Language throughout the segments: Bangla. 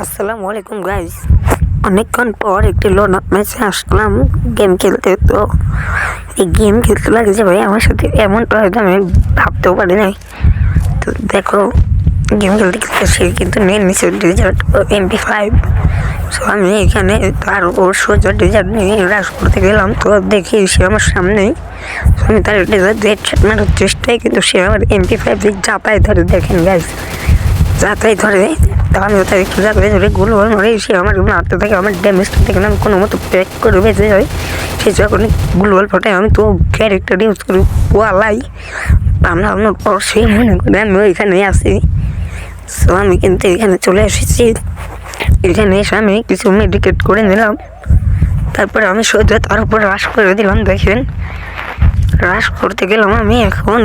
আসসালামু আলাইকুম গাইস। অনেকক্ষণ পর একটি লোন ম্যাচে আসলাম গেম খেলতে। তো এই গেম খেলতে লাগে যে ভাই আমার সাথে এমনটা হয়তো আমি ভাবতেও পারি নাই। তো দেখো গেম খেলতে খেলতে সে কিন্তু নিয়ে নিচে ডেজার্ট MP5। সো আমি এখানে তার ওর সোজা ডেজার্ট নিয়ে রাশ করতে গেলাম। তো দেখি সে আমার সামনেই, আমি তার ডেজার্ট দিয়ে হেডশট মারার চেষ্টায় কিন্তু সে আমার MP5 চাপায় ধরে। দেখেন গাইস, যাতাই ধরে। তো আমি ওটা একটু যাতাই ধরে গুলো মারে, সে আমার মারতে থাকে। আমার ড্যামেজটা দেখে আমি কোনো মতো প্যাক করে বেঁচে যাই। সে যখন গুলওয়াল ফোটায় আমি তো ক্যারেক্টার ইউজ করি পোয়ালাই। আমরা পর সেই মনে করে আমি ওইখানে আসি। সো আমি কিন্তু এখানে চলে এসেছি। এখানে এসে আমি কিছু মেডিকেট করে নিলাম। তারপরে আমি সোজা তার উপর রাশ করে দিলাম। দেখেন রাশ করতে গেলাম আমি। এখন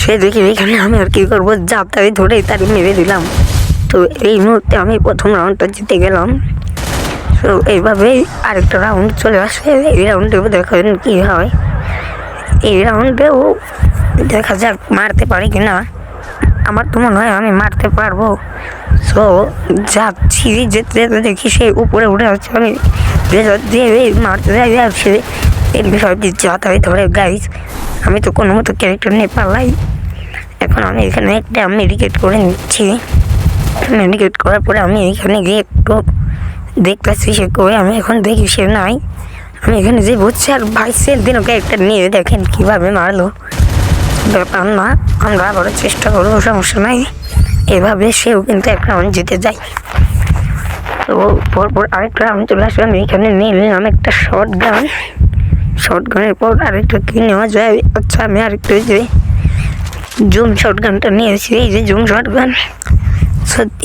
সে দেখি এখানে আমি আর কি করবো, যাত্রায় ধরে তার মেরে দিলাম। তো এই মুহূর্তে আমি প্রথম রাউন্ডটা জিতে গেলাম। তো এইভাবেই আরেকটা রাউন্ড চলে আসে। এই রাউন্ডেও দেখেন কী হয়। এই রাউন্ডেও দেখা যাক মারতে পারি কি না। আমার তো মনে হয় আমি মারতে পারবো। সো যাচ্ছি, যেতে যেতে দেখি সে উপরে উঠে আসছে। আমি দিয়ে মারতে যাই আর সে এই বিষয়টি যাতায়াত ধরে। গাইজ আমি তো কোনো মতো ক্যারেক্টার নিয়ে পালাই। এখন আমি এখানে একটা মেডিকেট করে নিচ্ছি। মেডিকেট করার পরে আমি এখানে গিয়ে একটু দেখতেছি সে করে। আমি এখন দেখি সে নাই। আমি এখানে যে বুঝছি আর ভাই দিন ক্যারেক্টার নিয়ে দেখেন কীভাবে মারলো। ব্যাপার না, আমরা আবারও চেষ্টা করবো, সমস্যা নাই। এভাবে সেও কিন্তু একটা রাউন্ড জিতে যায়। তো পরপর আরেকটা রাউন্ড চলে আসবে। আমি এখানে নিয়ে নিলাম একটা শর্ট গান। শর্ট গানের পর আরেকটা কী নেওয়া যায়? আচ্ছা আমি আরেকটা যে জুম শর্ট গানটা নিয়েছি। এই যে জুম শর্ট গান,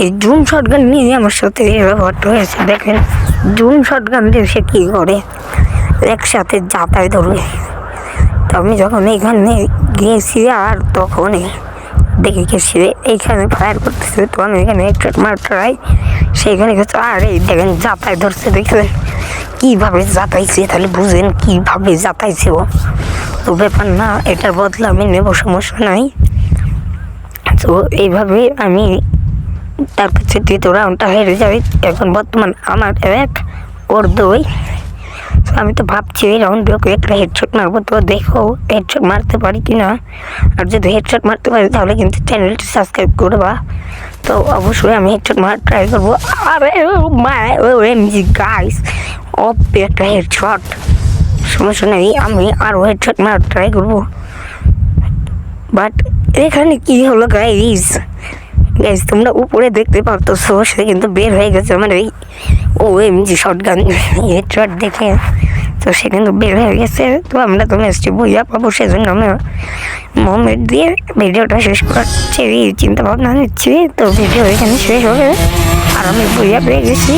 এই জুম শর্ট গান নিয়ে আমার সাথে ব্যবহারটা হয়েছে। দেখেন জুম শর্ট গান দিয়ে সে কী করে, একসাথে যাতায় ধরবে। তো আমি যখন এইখানে গিয়েছি আর তখনই দেখে গেছি এইখানে ফায়ার করতেছে। তো আমি এখানে একটা মার ট্রাই, সেইখানে গেছে। আর এই দেখেন যাতায় ধরছে, দেখবেন কীভাবে যাতাইছে, তাহলে বুঝেন কীভাবে যাতাইছে ও। তো ব্যাপার না, এটার বদলে আমি নেব, সমস্যা নাই। তো এইভাবে আমি তার কাছে দ্বিতীয় রাউন্ডটা হেরে যাই। এখন বর্তমান আমার 1 ওর 2। আমি তো ভাবছি এই রাউন্ডে ওকে একটা হেডশট মারবো। তো দেখো হেডশট মারতে পারি কি না। আর যদি হেডশট মারতে পারি তাহলে কিন্তু চ্যানেলটি সাবস্ক্রাইব করবা। তো অবশ্যই আমি হেডশট মারার ট্রাই করবো। আরে OMG গাইস, একটা হেডশট, সমস্যা নেই, আমি আরও হেডশট মারার ট্রাই করবো। বাট এখানে কি হলো গাইস, তোমরা উপরে দেখতে পারতেছো সে কিন্তু বের হয়ে গেছে আমার এই OMG শটগান হেডশট দেখে। তো সে কিন্তু বের হয়ে গেছে। তো আমরা তো ম্যাচটি বইয়া পাবো, সেজন্য আমরা মোমেন্ট দিয়ে ভিডিওটা শেষ করছি, চিন্তা ভাবনা নিচ্ছি। তো ভিডিও এখানে শেষ হবে আর আমি বইয়া পেয়ে গেছি।